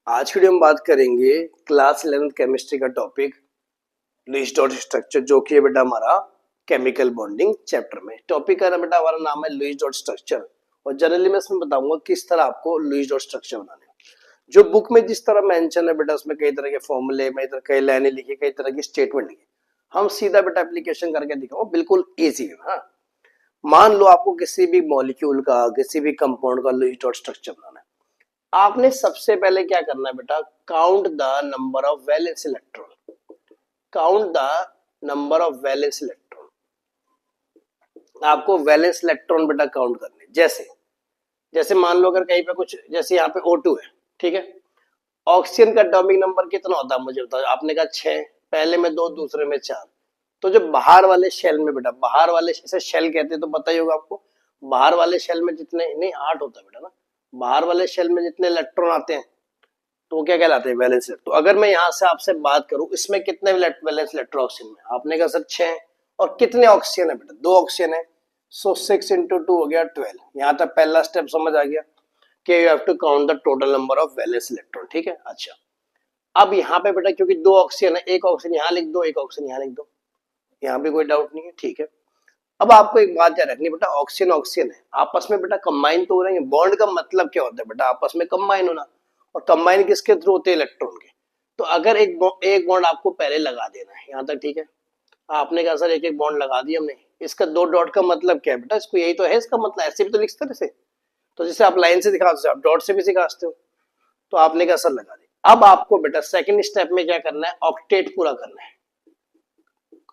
आज की वीडियो में बात करेंगे क्लास 11 केमिस्ट्री का टॉपिक लुईस डॉट स्ट्रक्चर, जो कि है बेटा हमारा केमिकल बॉन्डिंग चैप्टर में। टॉपिक का ना बेटा हमारा नाम है लुईस डॉट स्ट्रक्चर, और जनरली मैं इसमें बताऊंगा किस तरह आपको लुईस डॉट स्ट्रक्चर बनाने हैं। जो बुक में जिस तरह मेंशन है बेटा, उसमें कई तरह के फॉर्मूले में कई लाइनें लिखी, कई तरह की स्टेटमेंट लिखी। हम सीधा बेटा एप्लीकेशन करके दिखाऊंगा, बिल्कुल ईजी है। हाँ, मान लो आपको किसी भी मॉलिक्यूल का, किसी भी कंपाउंड का लुईस डॉट स्ट्रक्चर बनाना है। आपने सबसे पहले क्या करना है बेटा, count the number of valence electron. Count the number of valence electron. आपको वैलेंस इलेक्ट्रॉन बेटा काउंट करने। जैसे जैसे मान लो अगर कहीं पे कुछ, जैसे यहाँ पे O2 है, ठीक है। ऑक्सीजन का एटॉमिक नंबर कितना होता है मुझे बताओ। आपने कहा 6, पहले में 2, दूसरे में 4। तो जो बाहर वाले शेल में बेटा, बाहर वाले से शेल कहते हैं, तो पता ही होगा आपको। बाहर वाले शेल में जितने, नहीं 8 होता है बेटा ना, बाहर वाले शेल में जितने इलेक्ट्रॉन आते हैं तो वो क्या कहलाते हैं, वैलेंस इलेक्ट्रॉन। तो अगर मैं यहाँ से आपसे बात करूं, इसमें कितने वैलेंस इलेक्ट्रॉन ऑक्सीजन में, आपने कहा सर 6। और कितने ऑक्सीजन है बेटा, 2 ऑक्सीजन है। सो 6 × 2 हो गया 12। यहाँ तक पहला स्टेप समझ आ गया कि you have to count the total number of valence electron, ठीक है। अच्छा, अब यहाँ पे बेटा क्योंकि 2 ऑक्सीजन है, एक ऑक्सीजन यहाँ लिख दो, एक ऑक्सीजन यहाँ लिख दो, यहाँ भी कोई डाउट नहीं है, ठीक है। अब आपको एक बात याद रखनी बेटा, ऑक्सीजन ऑक्सीजन है, आपस में बेटा कंबाइन तो हो रहे हैं। बॉन्ड का मतलब क्या होता है बेटा, आपस में कंबाइन होना। और कंबाइन किसके थ्रू होते हैं, इलेक्ट्रॉन के। तो अगर एक बॉन्ड आपको पहले लगा देना है, यहाँ तक ठीक है। आपने कहा सर एक एक बॉन्ड लगा दिया हमने, इसका 2 डॉट का मतलब क्या है बेटा, इसको यही तो है इसका मतलब, ऐसे भी तो लिखते थे। तो जैसे आप लाइन से दिखाते हो, आप डॉट से भी सिखाते हो। तो आपने कहा सर लगा दिया। अब आपको बेटा सेकंड स्टेप में क्या करना है, ऑक्टेट पूरा करना है,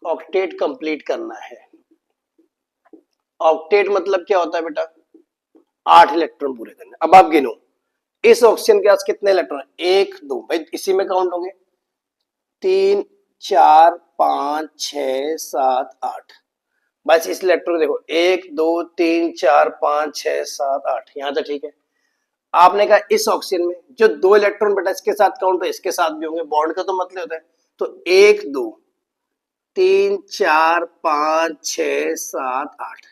ऑक्टेट कंप्लीट करना है। ऑक्टेट मतलब क्या होता है बेटा, 8 इलेक्ट्रॉन पूरे करने। अब आप गिनो, इस ऑक्सीजन के पास कितने इलेक्ट्रॉन, 1 2, भाई इसी में काउंट होंगे, 3 4 5 6 7 8। बस इस इलेक्ट्रॉन को देखो, 1 2 3 4 5 6 7 8, यहां तक ठीक है। आपने कहा इस ऑक्सीजन में जो 2 इलेक्ट्रॉन बेटा इसके साथ काउंट है, इसके साथ भी होंगे, बॉन्ड का तो मतलब होता है। तो 1 2 3 4 5 6 7 8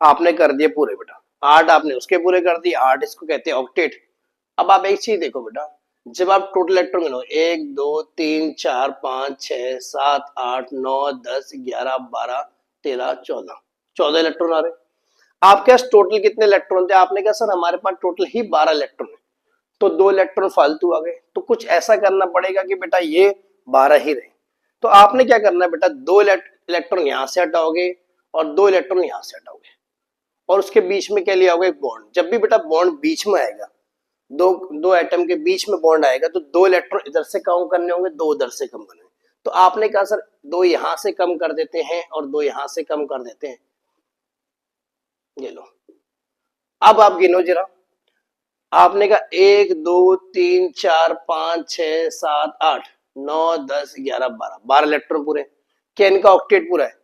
आपने कर दिए पूरे बेटा। 8 आपने उसके पूरे कर दिए, 8 इसको कहते हैं ऑक्टेट। अब आप एक चीज देखो बेटा, जब आप टोटल इलेक्ट्रॉन गिनो, 1 2 3 4 5 6 7 8 9 10 11 12 13 14, 14 इलेक्ट्रॉन आ रहे। आपके पास टोटल कितने इलेक्ट्रॉन थे, आपने कहा सर हमारे पास टोटल ही 12 इलेक्ट्रॉन है। तो 2 इलेक्ट्रॉन फालतू आ गए, तो कुछ ऐसा करना पड़ेगा कि बेटा ये 12 ही रहे। तो आपने क्या करना है बेटा, 2 इलेक्ट्रॉन यहां से हटाओगे और 2 इलेक्ट्रॉन यहां से हटाओगे, और उसके बीच में क्या लिया होगा, एक बॉन्ड। जब भी बेटा बॉन्ड बीच में आएगा, दो दो एटम के बीच में बॉन्ड आएगा, तो 2 इलेक्ट्रॉन इधर से कम करने होंगे, 2 उधर से कम करने। तो आपने कहा सर 2 यहां से कम कर देते हैं और 2 यहां से कम कर देते हैं, ये लो। अब आप गिनो जरा, आपने कहा 1 2 3 4 5 6 7 8 9 10 11 12, 12 इलेक्ट्रॉन पूरे। क्या इनका ऑक्टेट पूरा है,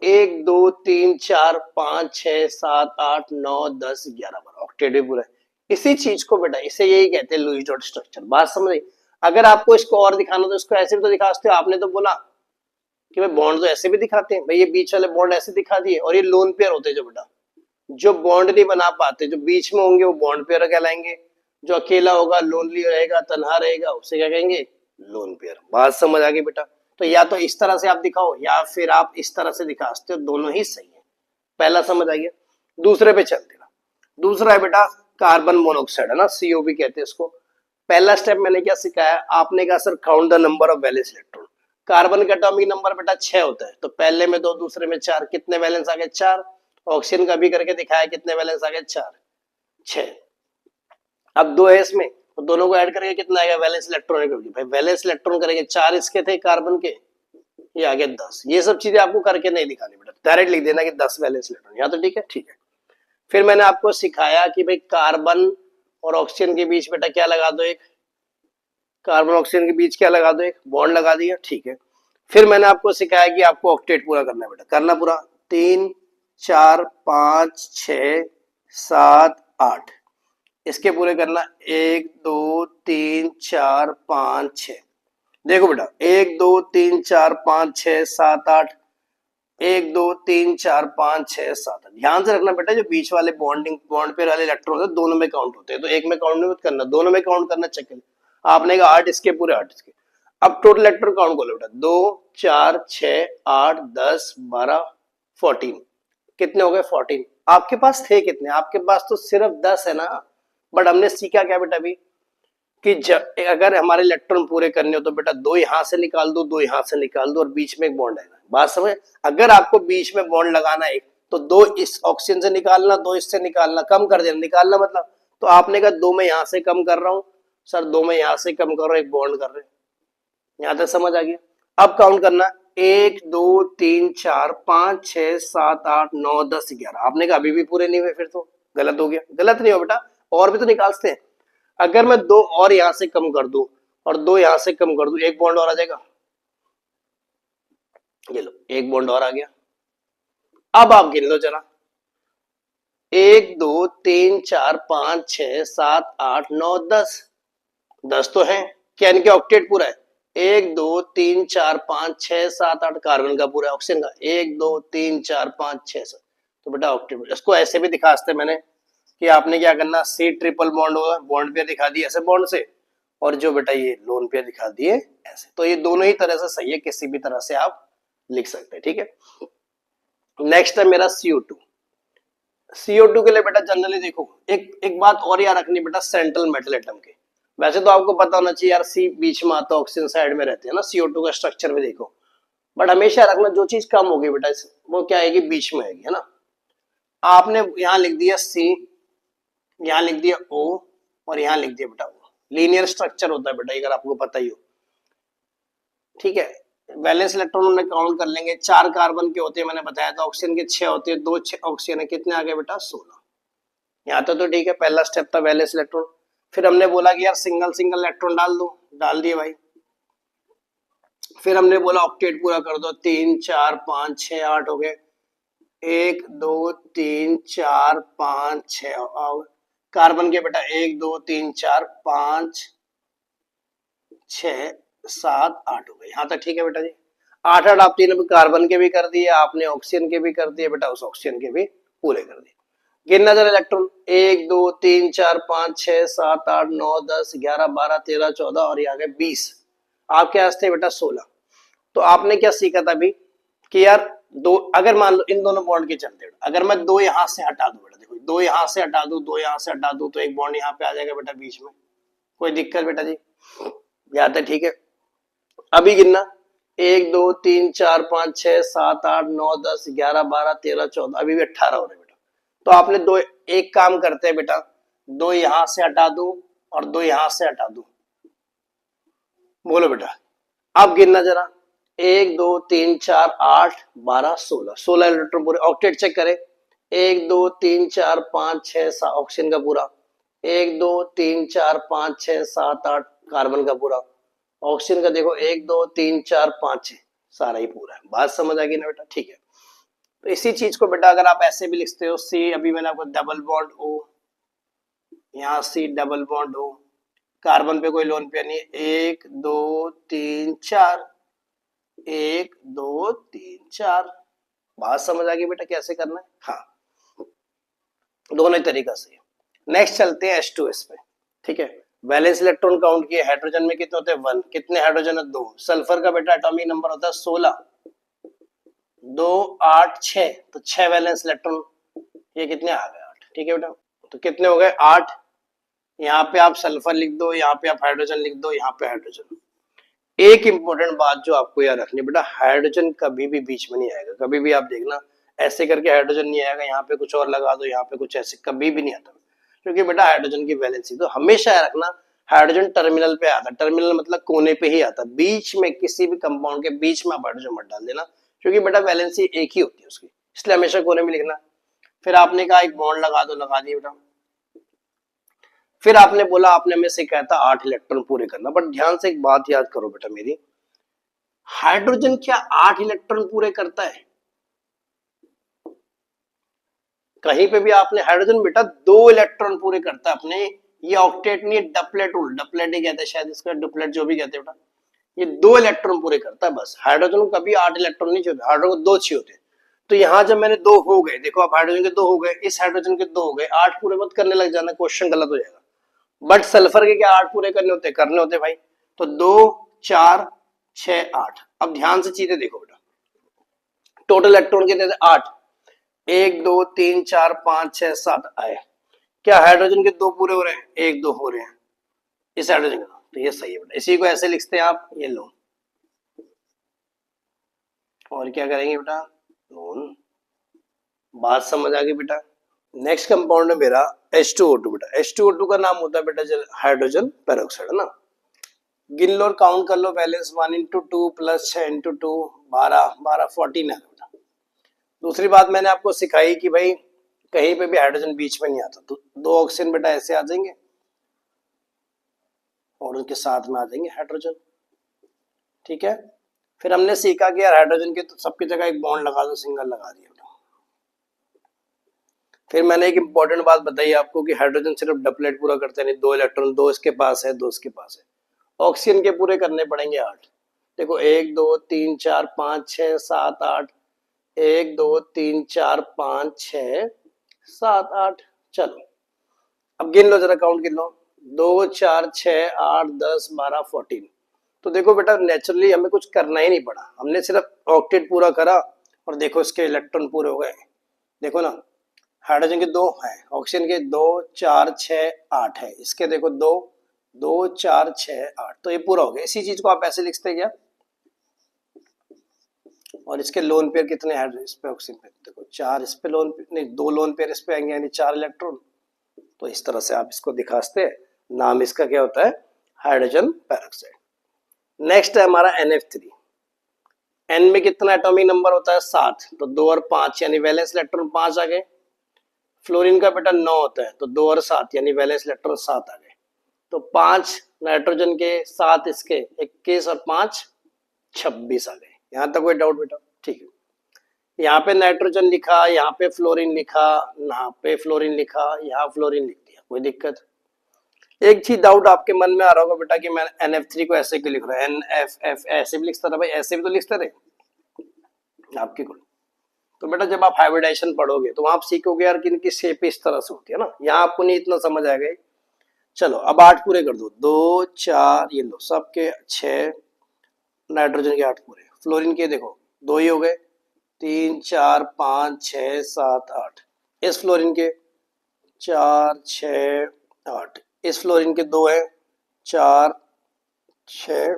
1 2 3 4 5 6 7 8 9 10 11 12, ऑक्टेट भी पूरा है। इसी चीज को बेटा, इसे यही कहते हैं लुईस डॉट स्ट्रक्चर। बात समझ। अगर आपको इसको और दिखाना तो इसको ऐसे भी तो दिखा सकते हो। आपने तो बोला कि भाई बॉन्ड तो ऐसे भी दिखाते हैं, भाई ये बीच वाले बॉन्ड ऐसे दिखा दिए, और ये लोन पेयर होते हैं जो बेटा, जो बॉन्ड नहीं बना पाते, जो बीच में होंगे वो बॉन्ड पेयर कहलाएंगे। जो अकेला होगा, लोनली रहेगा, तन्हा रहेगा, उसे क्या कहेंगे, लोन पेयर। बात समझ आ गई बेटा। तो या तो इस तरह से आप दिखाओ या फिर आप इस तरह से दिखा सकते हो, दोनों ही सही है। पहला समझ आ गया। दूसरे पे चलते ना। दूसरा है बेटा कार्बन मोनोऑक्साइड, है ना, COP कहते हैं इसको। पहला स्टेप मैंने क्या सिखाया, आपने कहा sir count the number of valence electron. Carbon का एटॉमिक नंबर बेटा 6 होता है, तो पहले में 2 दूसरे में 4, कितने वैलेंस आ गए, 4। ऑक्सीजन का भी करके दिखाया, कितने वैलेंस आ गए, 4 6। अब 2 है इसमें, तो दोनों को ऐड करके कितना आएगा, वैलेंस इलेक्ट्रॉन करके, भाई वैलेंस इलेक्ट्रॉन करेंगे, 4 इसके थे कार्बन के, ये आ गए 10। ये सब चीजें आपको करके नहीं दिखानी बेटा, डायरेक्ट लिख देना कि 10 वैलेंस इलेक्ट्रॉन, यहाँ तो ठीक है, ठीक है। फिर मैंने आपको सिखाया कि भाई कार्बन और ऑक्सीजन के बीच बेटा क्या लगा दो, एक कार्बन ऑक्सीजन के बीच क्या लगा दो, एक बॉन्ड लगा दिया, ठीक है। फिर मैंने आपको सिखाया कि आपको ऑक्टेट पूरा करना है बेटा, करना पूरा, 3 4 5 6 7 8, इसके पूरे करना, 1 2 3 4 5 6। देखो बेटा 1 2 3 4 5 6 7 8, 1 2 3 4 5 6 7 8। ध्यान से रखना बेटा, जो बीच वाले बॉन्ड पेयर वाले इलेक्ट्रॉन है दोनों में काउंट होते हैं, तो एक में काउंट नहीं करना, दोनों में काउंट करना, चेक आपने कहा 8 इसके पूरे 8 इसके। अब टोटल इलेक्ट्रॉन काउंट कर लो बेटा, 2 4 6 8 10 12 14, कितने हो गए 14। आपके पास थे कितने, आपके पास तो सिर्फ 10 है ना। बट हमने सीखा क्या बेटा अभी कि अगर हमारे इलेक्ट्रॉन पूरे करने हो तो बेटा दो यहां से निकाल दो, दो यहां से निकाल दो और बीच में एक बॉन्ड है। बात समझ, अगर आपको बीच में बॉन्ड लगाना है तो दो इस ऑक्सीजन से निकालना, दो इससे निकालना, कम कर देना, निकालना मतलब। तो आपने कहा दो में यहां से कम कर रहा हूं सर, दो में यहां से कम कर रहा हूं, एक बॉन्ड कर रहे हैं। यहां तक समझ आ गया। अब काउंट करना, 1 2 3 4 5 6 7 8 9 10 11। आपने कहा अभी भी पूरे नहीं हुए, फिर तो गलत हो गया। गलत नहीं हो बेटा, और भी तो निकाल सकते हैं। अगर मैं दो और यहां से कम कर दूं और दो यहां से कम कर दूं, एक बॉन्ड और आ जाएगा। ये लो, एक बॉन्ड और आ गया। अब आप गिन लो जरा, 1 2 3 4 5 6 7 8 9 10, 10 तो है। क्या इनके ऑक्टेट पूरा है? 1 2 3 4 5 6 7 8, कार्बन का पूरा है, ऑक्सीजन का 1 2 3 4 5 6 7। तो बेटा ऑक्टेट, इसको ऐसे भी दिखा सकते मैंने कि आपने क्या करना, सी ट्रिपल बॉन्ड होगा, बॉन्ड पेयर दिखा दिए ऐसे बॉन्ड से, और जो बेटा ये लोन पेयर दिखा दिए ऐसे। तो ये दोनों ही तरह से सही है, किसी भी तरह से आप लिख सकते हैं, ठीक है। नेक्स्ट है मेरा CO2। CO2 के लिए बेटा जनरली देखो, एक बात और याद रखनी बेटा, सेंट्रल मेटल एटम के। वैसे तो आपको पता होना चाहिए यार, सी बीच में आता है, ऑक्सीजन साइड में रहते हैं ना, CO2 का स्ट्रक्चर भी देखो। बट हमेशा रखना, जो चीज कम होगी बेटा वो क्या आएगी, बीच में आएगी, है ना। आपने यहाँ लिख दिया C, यहाँ लिख दिया O, और यहाँ लिख दिया बेटा O। लीनियर स्ट्रक्चर होता है बेटा, अगर आपको पता ही हो, ठीक है। वैलेंस इलेक्ट्रॉन हमने काउंट कर लेंगे, 4 कार्बन के होते हैं, मैंने बताया था। ऑक्सीजन के 6 होते हैं, 2 ऑक्सीजन है, कितने आ गए बेटा 16। यहाँ तो ठीक है, पहला स्टेप था वैलेंस इलेक्ट्रॉन। फिर हमने बोला कि यार सिंगल सिंगल इलेक्ट्रॉन डाल दो, डाल दिए भाई। फिर हमने बोला ऑक्टेट पूरा कर दो, 3 4 5 6 8 हो गए, 1 2 3 4 5 6। कार्बन के बेटा 1 2 3 4 5 6 7 8 हो गए, यहां तक ठीक है बेटा जी। 8 8 आप तीनों कार्बन के भी कर दिए, आपने ऑक्सीजन के भी कर दिए बेटा, उस ऑक्सीजन के भी पूरे कर दिए। गिनना जरा इलेक्ट्रॉन, 1 2 3 4 5 6 7 8 9 10 11 12 13 14 और ये आ गए 20। आपके पास थे बेटा 16। तो आपने क्या सीखा था अभी कि यार दो, अगर मान लो इन दोनों बॉन्ड के चलते, अगर मैं दो यहां से हटा दूं बेटा, देखो दो यहां से हटा दूं, दो यहां से हटा दूं, तो एक बॉन्ड यहां पे आ जाएगा बेटा बीच में। कोई दिक्कत बेटा जी, याद है, ठीक है। अभी गिनना, 1 2 3 4 5 6 7 8 9 10 11 12 13 14, अभी भी 18 हो रहे बेटा। तो आपने दो, एक काम करते हैं बेटा, दो यहां से हटा दो और दो यहां से हटा दो। बोलो बेटा, अब गिनना जरा, 1 2 3 4 8 12 16, 16 इलेक्ट्रॉन पूरे। ऑक्टेट चेक करें, 1 2 3 4 5 6 7 ऑक्सीजन का पूरा, 1 2 3 4 5 6 7 8 कार्बन का पूरा। ऑक्सीजन का देखो 1 2 3 4 5 6, सारा ही पूरा है। बात समझ आ गई ना बेटा, ठीक है। तो इसी चीज को बेटा अगर आप ऐसे भी लिखते हो, सी, अभी मैंने आपको डबल बॉन्ड O, यहाँ C double bond O, carbon पे कोई लोन पेयर नहीं है, 1 2 3 4, 1 2 3 4। बात समझ आ गई बेटा कैसे करना है, हाँ, दोनों ही तरीका से। नेक्स्ट चलते हैं H2S पे, ठीक है। वैलेंस इलेक्ट्रॉन काउंट किए, हाइड्रोजन में कितने होते हैं 1, कितने हाइड्रोजन है 2। सल्फर का बेटा एटॉमिक नंबर होता है 16, 2 8 6, तो 6 वैलेंस इलेक्ट्रॉन, ये कितने आ गए 8, ठीक है बेटा। तो कितने हो गए 8, यहाँ पे आप सल्फर लिख दो, यहाँ पे आप हाइड्रोजन लिख दो, यहाँ पे हाइड्रोजन। एक इंपॉर्टेंट बात जो आपको याद रखनी बेटा, हाइड्रोजन कभी भी बीच में नहीं आएगा। कभी भी आप देखना ऐसे करके हाइड्रोजन नहीं आएगा, यहाँ पे कुछ और लगा दो, यहाँ पे कुछ, ऐसे कभी भी नहीं आता, क्योंकि बेटा हाइड्रोजन की वैलेंसी, तो हमेशा रखना हाइड्रोजन टर्मिनल पे आता। टर्मिनल मतलब कोने पे ही आता, बीच में किसी भी कंपाउंड के बीच में आप हाइड्रोजन मत डाल देना, क्योंकि बेटा वैलेंसी एक ही होती है उसकी, इसलिए हमेशा कोने में लिखना। फिर आपने कहा एक बॉन्ड लगा दो, लगा दिए बेटा। फिर आपने बोला, आपने हमें से कहता 8 इलेक्ट्रॉन पूरे करना, बट ध्यान से एक बात याद करो बेटा मेरी, हाइड्रोजन क्या 8 इलेक्ट्रॉन पूरे करता है? कहीं पे भी आपने, हाइड्रोजन बेटा 2 इलेक्ट्रॉन पूरे करता है अपने। ये ऑक्टेट नहीं, डपलेट, डपलेट ही कहते हैं शायद इसका, डुप्लेट जो भी कहते हैं बेटा, ये 2 इलेक्ट्रॉन पूरे करता है बस। हाइड्रोजन को कभी 8 इलेक्ट्रॉन नहीं चाहिए, हाइड्रोजन को 2 चाहिए होते। तो यहां जब मैंने 2 हो गए, देखो आप हाइड्रोजन के 2 हो गए, इस हाइड्रोजन के 2 हो गए, 8 पूरे मत करने लग जाना, क्वेश्चन गलत हो जाएगा। बट सल्फर के क्या 8 पूरे करने होते भाई। तो 2 4 6 8। अब ध्यान से चीजें देखो बेटा, टोटल इलेक्ट्रॉन कितने थे 8, 1 2 3 4 5 6 7 आए। क्या हाइड्रोजन के 2 पूरे हो रहे हैं, 1 2 हो रहे हैं इस हाइड्रोजन का, तो ये सही है बेटा। इसी को ऐसे लिखते हैं आप, ये लो, और क्या करेंगे बेटा, लोन। बात समझ आ गई बेटा। नेक्स्ट कंपाउंड है मेरा H2O2 बेटा। H2O2 का नाम होता है बेटा हाइड्रोजन पेरोक्साइड, है ना। गिन लो और काउंट कर लो, बैलेंस 1 इंटू 2 प्लस 6 इंटू 2 12 12 14 है बेटा। दूसरी बात मैंने आपको सिखाई कि भाई कहीं पे भी हाइड्रोजन बीच में नहीं आता, तो 2 ऑक्सीजन बेटा ऐसे आ जाएंगे और उनके साथ में आ जाएंगे हाइड्रोजन, ठीक है। फिर हमने सीखा कि यार हाइड्रोजन के तो सबकी जगह एक बॉन्ड लगा दो, सिंगल लगा दिया। फिर मैंने एक इंपॉर्टेंट बात बताई आपको कि हाइड्रोजन सिर्फ डबलेट पूरा करते नहीं, 2 इलेक्ट्रॉन, 2 इसके पास है 2 इसके पास है। ऑक्सीजन के पूरे करने पड़ेंगे 8। देखो 1 2 3 4 5 6 7 8, 1 2 3 4 5 6 7 8। चलो अब गिन लो जरा, काउंट गिन लो, 2 4 6 8 10 12 14। तो देखो बेटा नेचुरली हमें कुछ करना ही नहीं पड़ा, हमने सिर्फ ऑक्टेट पूरा करा और देखो इसके इलेक्ट्रॉन पूरे हो गए। देखो ना, हाइड्रोजन के 2 हैं, ऑक्सीजन के 2 4 6 8 है, इसके देखो 2 2 4 6 8, तो ये पूरा हो गया। इसी चीज को आप ऐसे लिखते क्या, और इसके लोन पेयर कितने हैं इस पे, ऑक्सीजन पे देखो 4, इस पे लोन पेयर नहीं, 2 लोन पेयर इस पे आएंगे, यानी 4 इलेक्ट्रॉन। तो इस तरह से आप इसको दिखाते, नाम इसका क्या होता है, हाइड्रोजन पेरोक्साइड। नेक्स्ट है हमारा NF3। N में कितना एटॉमिक नंबर होता है 7, तो 2 और 5 यानी वैलेंस इलेक्ट्रॉन 5 आ गए। फ्लोरीन का बेटा 9 होता है, तो 2 और 7 यानी वैलेंस इलेक्ट्रॉन 7 आ गए। तो 5 नाइट्रोजन के, 7 इसके, 21 और 5 26 आ गए। यहां तक कोई डाउट बेटा, ठीक है। यहाँ पे नाइट्रोजन लिखा, यहाँ पे फ्लोरीन लिखा, यहाँ पे फ्लोरीन लिखा, यहाँ फ्लोरीन लिख दिया, कोई दिक्कत। एक चीज डाउट आपके मन में आ रहा होगा बेटा कि मैं NF3 को ऐसे क्यों लिख रहा है, NFF ऐसे भी लिख सकता था भाई, ऐसे भी तो लिखते रहे आपके को। तो बेटा जब आप हाइब्रिडाइजेशन पढ़ोगे तो आप सीखोगे यार कि इनकी शेप इस तरह से होती है ना, यहाँ आपको नहीं इतना समझ आएगा। चलो अब 8 पूरे कर दो, 2 4 ये लो, सबके 6, नाइट्रोजन के 8 पूरे, फ्लोरीन के देखो 2 ही हो गए, 3 4 5 6 7 8, इस फ्लोरीन के 4 6 8, इस फ्लोरीन के 2 है 4 6।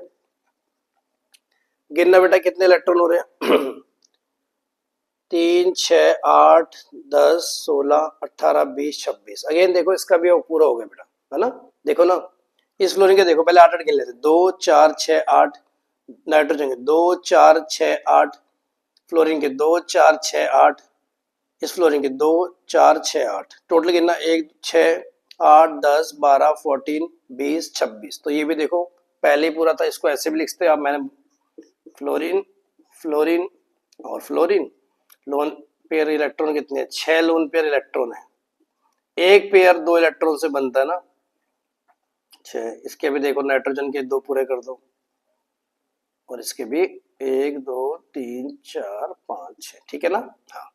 गिनना बेटा कितने इलेक्ट्रॉन हो रहे हैं 3 6 8 10 16 18 20 26। अगेन देखो इसका भी पूरा हो गया बेटा, है ना। देखो ना, इस फ्लोरीन के देखो पहले 8 8 गिन लेते, 2 4 6 8, नाइट्रोजन के 2 4 6 8, फ्लोरीन के 2 4 6 8, इस फ्लोरीन के 2 4 6 8, टोटल गिनना 1 6 8 10 12 14 20 26। तो ये भी देखो पहले ही पूरा था, इसको ऐसे भी लिखते हैं आप, मैंने फ्लोरीन फ्लोरीन और फ्लोरीन। लोन पेयर इलेक्ट्रॉन कितने हैं, 6 लोन पेयर इलेक्ट्रॉन है, एक पेयर 2 इलेक्ट्रॉन से बनता है ना 6। इसके भी देखो नाइट्रोजन के 2 पूरे कर दो, और इसके भी 1 2 3 4 5 6, ठीक है ना। हाँ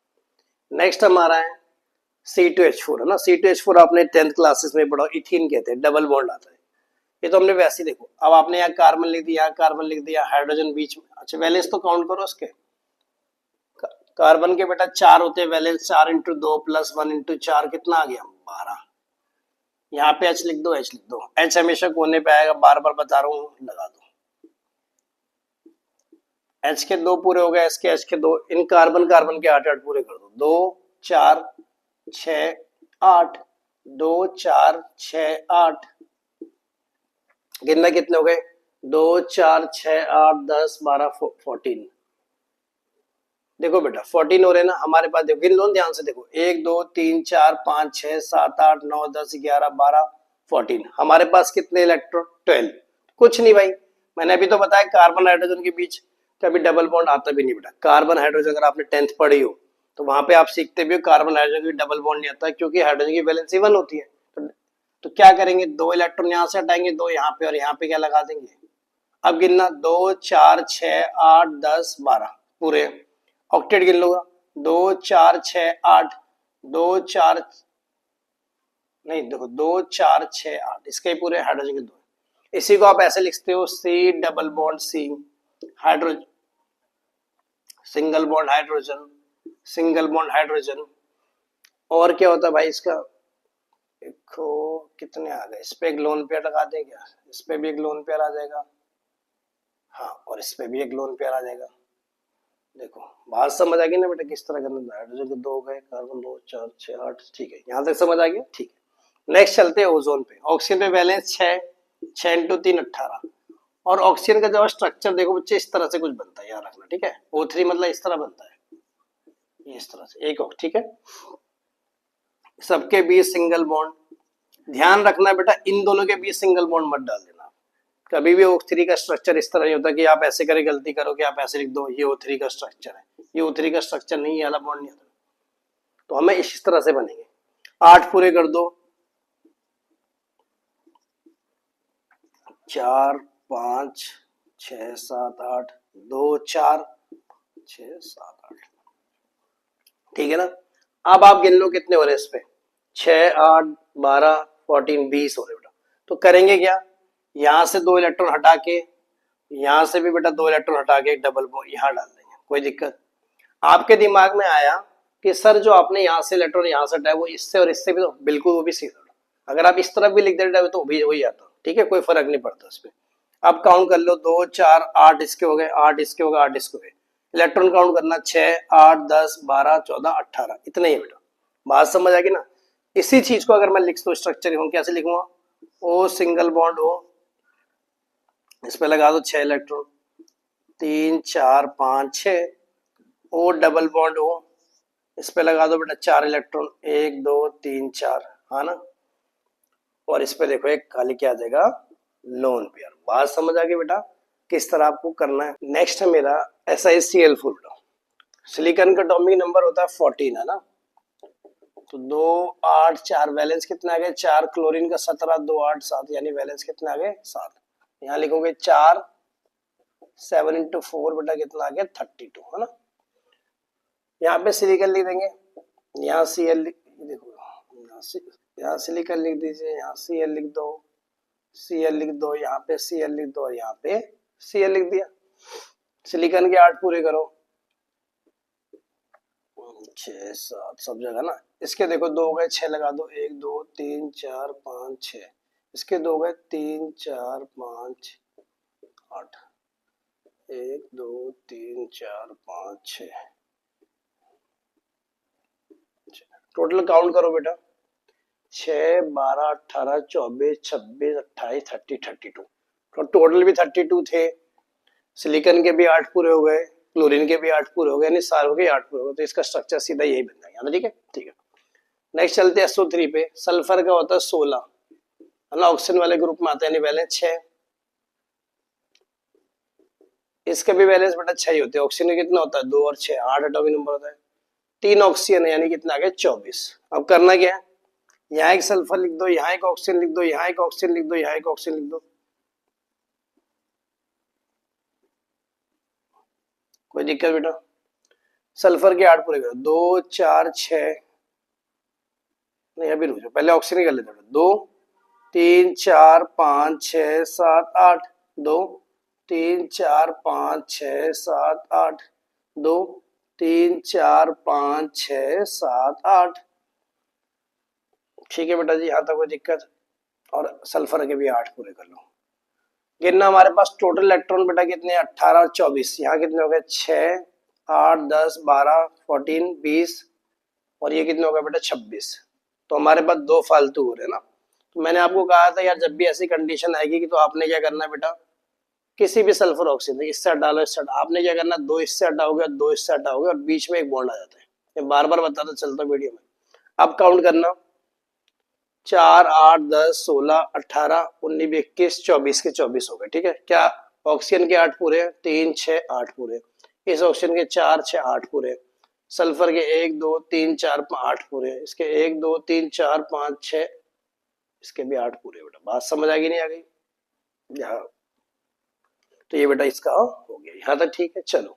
नेक्स्ट हमारा है C2H4, है ना। C2H4 आपने 10th क्लासेस में पढ़ा, इथीन कहते हैं, डबल बॉन्ड आता है। ये तो हमने वैसे ही देखो, अब आपने यहाँ कार्बन लिख दिया, यहाँ कार्बन लिख दिया, हाइड्रोजन बीच में। अच्छा वैलेंस तो काउंट करो उसके, कार्बन के बेटा 4 होते हैं वैलेंस, 4 इंटू 2 प्लस 1 इंटू 4 कितना आ गया 12। यहाँ पे H लिख दो, H लिख दो, H हमेशा कोने पे आएगा, बार बार बता रहा हूँ, लगा दो। H के 2 पूरे हो गए, इसके H के 2, इन कार्बन कार्बन के 8 8 पूरे कर दो, 2 4 6 8, 2 4 6 8। गिनना कितने हो गए, 2 4 6 8 10 12 14। देखो बेटा 14 हो रहे ना हमारे पास, देखो गिन लो ध्यान से, देखो 1 2 3 4 5 6 7 8 9 10 11 12 14। हमारे पास कितने इलेक्ट्रॉन, 12। कुछ नहीं भाई, मैंने अभी तो बताया कार्बन हाइड्रोजन के बीच कभी डबल बॉन्ड आता भी नहीं बेटा। कार्बन हाइड्रोजन अगर आपने 10th पढ़ी हो तो वहां पे आप सीखते भी हो कार्बन हाइड्रोजन की डबल बॉन्ड नहीं आता, क्योंकि हाइड्रोजन की वैलेंसी 1 होती है। तो क्या करेंगे, 2 इलेक्ट्रॉन यहाँ से हटाएंगे, 2 यहाँ पे, और यहाँ पे क्या लगा देंगे। अब गिनना 2 4 6 8 10 12 पूरे, ऑक्टेट गिन लूंगा, 2 4 6 8, 2 4 नहीं देखो 2 4 6 8 इसके पूरे हाइड्रोजन के 2। इसी को आप ऐसे लिखते हो C double bond C hydrogen, single bond hydrogen, single bond hydrogen. और क्या होता है भाई इसका, देखो कितने आ गए, इस पे एक लोन पेयर लगा दें क्या, इस पे भी एक लोन पेयर आ जाएगा, हाँ और इस पे भी एक लोन पेयर आ जाएगा। देखो बात समझ आ गई ना बेटा किस तरह करना, हाइड्रोजन के 2 गए, कार्बन 2 4 6 8, ठीक है यहाँ तक समझ आ गया, ठीक है। नेक्स्ट चलते हैं ओजोन पे। ऑक्सीजन पे बैलेंस 6, 6 इंटू 3 18। और ऑक्सीजन का जब स्ट्रक्चर देखो बच्चे इस तरह से कुछ बनता है, याद रखना ठीक है। O3 मतलब इस तरह बनता है, ये इस तरह से एक ठीक है। सबके बीच सिंगल बॉन्ड, ध्यान रखना बेटा इन दोनों के बीच सिंगल बॉन्ड मत डाल देना। कभी भी O3 का स्ट्रक्चर इस तरह नहीं होता कि आप ऐसे करें गलती करो कि आप ऐसे लिख दो ये O3 का स्ट्रक्चर है, ये O3 का स्ट्रक्चर नहीं, ये वाला बॉन्ड नहीं होता। तो हमें इस तरह से बनेंगे। 8 पूरे कर दो, 4 5 6 7 8, 2 4 6 7 8, ठीक है ना। अब आप गिन लो कितने हो रहे इस पे, 6 8 12 14 20 हो रहे बेटा। तो करेंगे क्या, यहां से 2 इलेक्ट्रॉन हटा के, यहां से भी बेटा 2 इलेक्ट्रॉन हटा के एक डबल बॉन्ड यहां डाल देंगे, कोई दिक्कत। आपके दिमाग में आया कि सर जो आपने यहां से इलेक्ट्रॉन यहां से हटाया वो इससे और इससे भी, तो बिल्कुल वो भी सीधा, अगर आप इस तरफ भी लिख देते तो भी वही आता, ठीक है कोई फर्क नहीं पड़ता उसमें। अब काउंट कर लो, 2 4 8 इसके हो गए, 8 इसके हो गए, 8 इसके हो गए। इलेक्ट्रॉन काउंट करना 6 8 10 12 14 18, इतने ही बेटा। बात समझ आ गई ना। इसी चीज को अगर मैं लिख दो स्ट्रक्चर हूं, कैसे लिखूंगा, ओ सिंगल बॉन्ड हो, इस पे लगा दो 6 इलेक्ट्रॉन, 3 4 5 6। ओ डबल बॉन्ड हो, इस पे लगा दो बेटा 4 इलेक्ट्रॉन, 1 2 3 4, हाँ ना। और इस पे देखो एक खाली क्या आ जाएगा, लोन पेयर। बात समझ आ गई बेटा किस तरह आपको करना है। नेक्स्ट है मेरा SiCl4। सिलिकॉन का एटॉमिक नंबर होता है 14, है ना। तो 2 8 4 वैलेंस कितने आ गए, 4 क्लोरीन का 17 2 8 7, यानी वैलेंस कितने आ गए 7। यहाँ लिखोगे 4 7 इंटू 4 बेटा कितना आ गया 32, है ना। यहाँ पे सिलिकॉन लिख देंगे, यहाँ Cl देखो, यहाँ सिलिकॉन लिख दीजिए, यहाँ Cl लिख दो, Cl लिख दो, यहाँ पे Cl लिख दो और यहाँ पे Cl लिख दिया। सिलिकॉन के 8 पूरे करो, 6 7 सब जगह ना। इसके देखो 2 गए, 6 लगा दो, 1 2 3 4 5 6। इसके 2 गए, 3 4 5 8, 1 2 3 4 5 6। टोटल काउंट करो बेटा, 6 12 18 24 26 28 30 32। तो टोटल भी 32 थे। सिलिकॉन के भी 8 पूरे हो गए, क्लोरीन के भी 8 पूरे हो गए, यानी सारों के 8 पूरे हो गए। तो इसका स्ट्रक्चर सीधा यही बन जाएगा, ठीक है ठीक है। नेक्स्ट चलते हैं SO3 पे। सल्फर का होता है 16, है ना, ऑक्सीजन वाले ग्रुप में आता है, यानी बैलेंस 6। इसके भी बैलेंस बेटा 6 ही होते हैं। ऑक्सीजन कितना होता है 2 और 6 8 एटॉमिक नंबर होता है। 3 ऑक्सीजन है, यानी कितना आ गया 24। अब करना क्या है, यहाँ एक सल्फर लिख दो, यहाँ एक ऑक्सीजन लिख दो, यहाँ एक ऑक्सीजन लिख दो, यहाँ एक ऑक्सीजन लिख दो, कोई दिक्कत बेटा। सल्फर के 8 पूरे करो, 2 4 6, नहीं अभी रुक जाओ, पहले ऑक्सीजन कर लेते हैं। 2 3 4 5 6 7 8, 2 3 4 5 6 7 8, 2 3 4 5 6 7 8, ठीक है बेटा जी, यहाँ तक कोई दिक्कत। और सल्फर के भी 8 पूरे कर लो। गिनना, हमारे पास टोटल इलेक्ट्रॉन बेटा कितने 18 और 24, यहाँ कितने हो गए 6 8 10 12 14 20, और ये कितने हो गए बेटा 26। तो हमारे पास 2 फालतू हो रहे हैं ना। तो मैंने आपको कहा था यार जब भी ऐसी कंडीशन आएगी कि तो आपने क्या करना है बेटा, किसी भी सल्फर ऑक्सीजन इससे डालो, इससे आपने क्या करना, 2 इससे हटाओगे और 2 इससे हटाओगे और बीच में एक बॉन्ड आ जाता है। ये बार बार बताता चलता वीडियो में। अब काउंट करना, 4 8 10 16 18 19 21 24 के 24 हो गए, ठीक है। क्या ऑक्सीजन के 8 पूरे, 3 6 8 पूरे। इस ऑक्सीजन के 4 6 8 पूरे। सल्फर के 1 2 3 4 8 पूरे। इसके 1 2 3 4 5 6, इसके भी 8 पूरे बेटा। बात समझ आ गई नहीं आ गई यहाँ, तो ये बेटा इसका हो गया यहाँ तक, ठीक है। चलो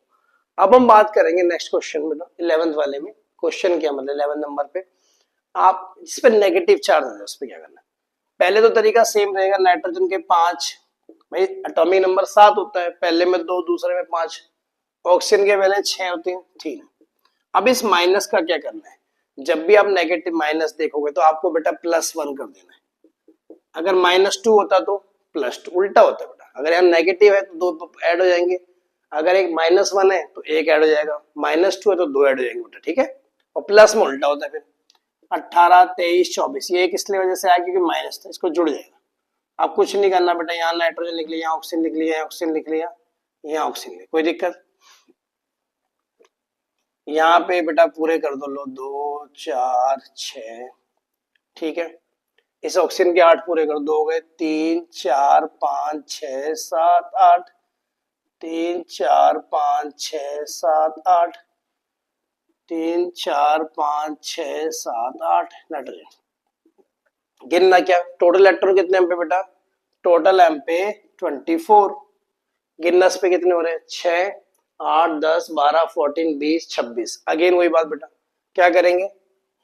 अब हम बात करेंगे नेक्स्ट क्वेश्चन बेटा 11th वाले में। क्वेश्चन क्या मतलब 11 नंबर पे, आप जिस पे नेगेटिव चार्ज है उस पर क्या करना है। पहले तो तरीका सेम रहेगा, नाइट्रोजन के 5, भाई एटॉमिक नंबर 7 होता है, पहले में 2 दूसरे में 5, ऑक्सीजन के वैलेंस 6 होते हैं, ठीक है। अब इस माइनस का क्या करना है, जब भी आप नेगेटिव माइनस देखोगे तो आपको बेटा +1 कर देना है। अगर -2 होता तो +2, उल्टा होता है बेटा। अगर यहाँ नेगेटिव है तो 2 ऐड हो जाएंगे, अगर एक -1 है तो 1 ऐड हो जाएगा, -2 है तो 2 ऐड हो जाएंगे बेटा, ठीक है। और प्लस में उल्टा होता है फिर 18, 23, 24, ये किस वजह से आया, क्योंकि माइनस था, इसको जुड़ जाएगा। अब कुछ नहीं करना बेटा, यहाँ नाइट्रोजन लिख लिया, यहाँ ऑक्सीजन लिख लिया, यहाँ ऑक्सीजन लिख लिया, यहाँ ऑक्सीजन लिख, कोई दिक्कत। यहाँ पे बेटा पूरे कर दो, लो 2, 4, 6, ठीक है। इस ऑक्सीजन के 8 पूरे कर दो, हो गए 3, 4, 5, 6, 7, 8, 3, 4, 5, 6, 7, 8, 3, 4, 5, 6, 7, 8 नाइट्रोजन। गिनना क्या, टोटल इलेक्ट्रॉन कितने एम पे बेटा, टोटल एम पे 24, गिनना पे कितने हो रहे हैं, 6, 8, 10, 12, 14, 20, 26। अगेन वही बात बेटा, क्या करेंगे,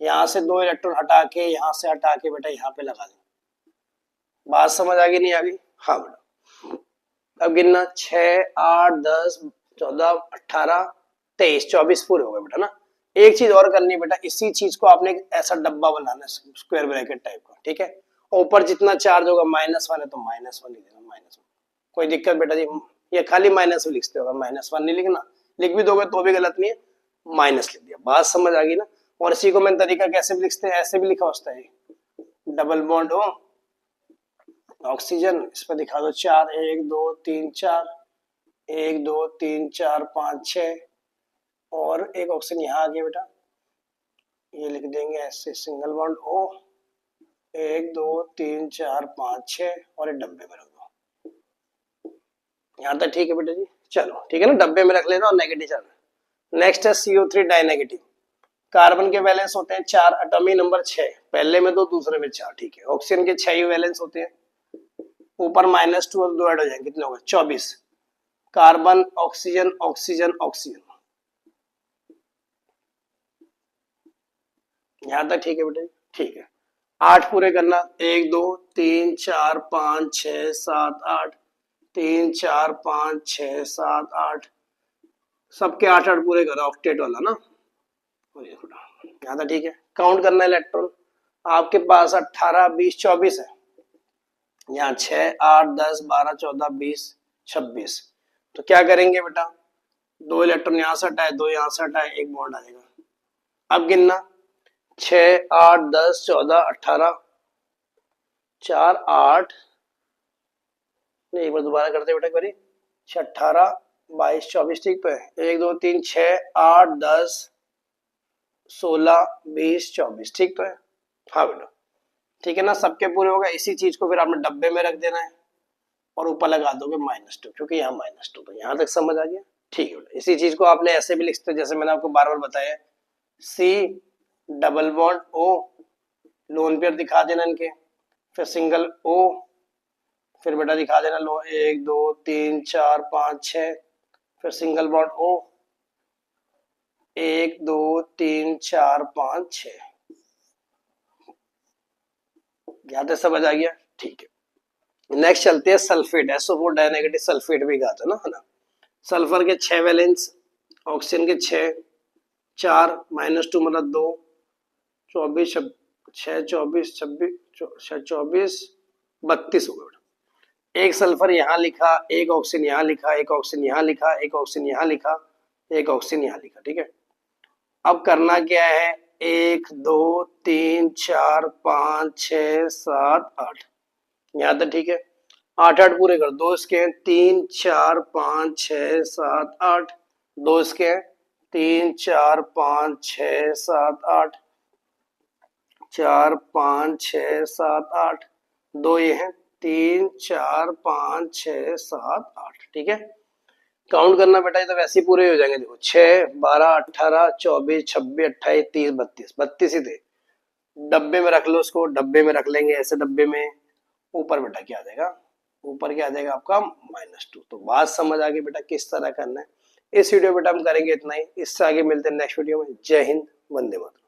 यहां से 2 इलेक्ट्रॉन हटा के, यहां से हटा के बेटा यहाँ पे लगा दें। बात समझ आ गई नहीं आ गई, हाँ बेटा। अब गिनना 6, 8, 10, 14, 18, 23, 24 पूरे हो गए बेटा ना। एक चीज और करनी है बेटा, इसी चीज को आपने ऐसा डब्बा बनाना है, स्क्वायर ब्रैकेट टाइप का, ठीक है। ऊपर जितना चार्ज होगा -1 है तो -1 लिख देना, -1, कोई दिक्कत बेटा जी, ये खाली माइनस में लिखते होगा, -1 नहीं लिखना, लिख भी दोगे तो भी गलत नहीं है, माइनस लिख दिया। बात समझ आ गई ना। और इसी को मैं तरीका कैसे भी लिखते हैं, ऐसे भी लिखा होता है, डबल बॉन्ड हो ऑक्सीजन, इस पर दिखा दो 4, 1, 2, 3, 4, 1, 2, 3, 4, 5, 6, और एक ऑक्सीजन यहाँ आ गया बेटा, ये लिख देंगे ऐसे, सिंगल बॉन्ड ओ, 1, 2, 3, 4, 5, 6, और एक डब्बे में रख दो। यहाँ तक ठीक है बेटा जी, चलो ठीक है ना, डब्बे में रख लेना और नेगेटिव चार्ज। नेक्स्ट है CO3 डाइनेगेटिव। कार्बन के वैलेंस होते हैं 4, एटॉमिक नंबर 6, पहले में 2 दूसरे में 4, ठीक है। ऑक्सीजन के 6 वैलेंस होते हैं, ऊपर -2 और 2 ऐड हो जाएंगे, कितने हो गए 24। कार्बन, ऑक्सीजन, ऑक्सीजन, ऑक्सीजन, यहां तक ठीक है बेटा, ठीक है। 8 पूरे करना, 1, 2, 3, 4, 5, 6, 7, 8, 3, 4, 5, 6, 7, 8, सबके 8 पूरे करो, ऑक्टेट वाला ना, यहाँ तक ठीक है। काउंट करना इलेक्ट्रॉन, आपके पास 18, 20, 24 है, यहाँ 6, 8, 10, 12, 14, 20, 26। तो क्या करेंगे बेटा, 2 इलेक्ट्रॉन यहाँ से हटाए, 2 यहाँ से हटाए, एक बॉन्ड आ जाएगा। अब गिनना 6, 8, 10, 14, 18, 4, 8, नहीं एक बार दोबारा करते बेटा, करी 18, 22, 24, ठीक पे 1, 2, 3, 6, 8, 10, 16, 20, 24, ठीक तो है, हाँ बेटा ठीक है ना, सबके पूरे हो गए। इसी चीज को फिर आपने डब्बे में रख देना है और ऊपर लगा दोगे -2, क्योंकि यहाँ -2, तो यहाँ तक समझ आ गया, ठीक है। इसी चीज को आपने ऐसे भी लिखते, जैसे मैंने आपको बार बार बताया, C double bond O, lone pair दिखा देना इनके, फिर सिंगल O, फिर बेटा दिखा देना लो 1, 2, 3, 4, 5, 6, फिर सिंगल बॉन्ड O, 1, 2, 3, 4, 5, 6, यहाँ तक समझ आ गया, ठीक है। नेक्स्ट चलते हैं सल्फेट, SO4 डाइनेगेटिव सल्फेट भी कहा था ना, है ना। सल्फर के 6 वैलेंस, ऑक्सीजन के 6, 4, -2 मतलब 2, 24, 6, 24, 26, 24, 32 हो गए। एक सल्फर यहाँ लिखा, एक ऑक्सीजन यहाँ लिखा, एक ऑक्सीजन यहाँ लिखा, एक ऑक्सीजन यहाँ लिखा, एक ऑक्सीजन यहाँ लिखा, ठीक है। अब करना क्या है, 1, 2, 3, 4, 5, 6, 7, 8, यहाँ तक ठीक है। 8 पूरे कर, 2 इसके हैं, 3, 4, 5, 6, 7, 8, 2 इसके हैं, 3, 4, 5, 6, 7, 8, 4, 5, 6, 7, 8, 2 ये हैं, 3, 4, 5, 6, 7, 8, ठीक है। काउंट करना बेटा, ये तो वैसे ही पूरे हो जाएंगे, देखो 6, 12, 18, 24, 26, 28, 30, 32, 32 ही थे। डब्बे में रख लो उसको, डब्बे में रख लेंगे ऐसे, डब्बे में ऊपर बेटा क्या आ जाएगा, ऊपर क्या आ जाएगा आपका -2। तो बात समझ आ गई बेटा किस तरह करना है। इस वीडियो बेटा हम करेंगे इतना ही, इससे आगे मिलते हैं नेक्स्ट वीडियो में। जय हिंद, वंदे मातरम।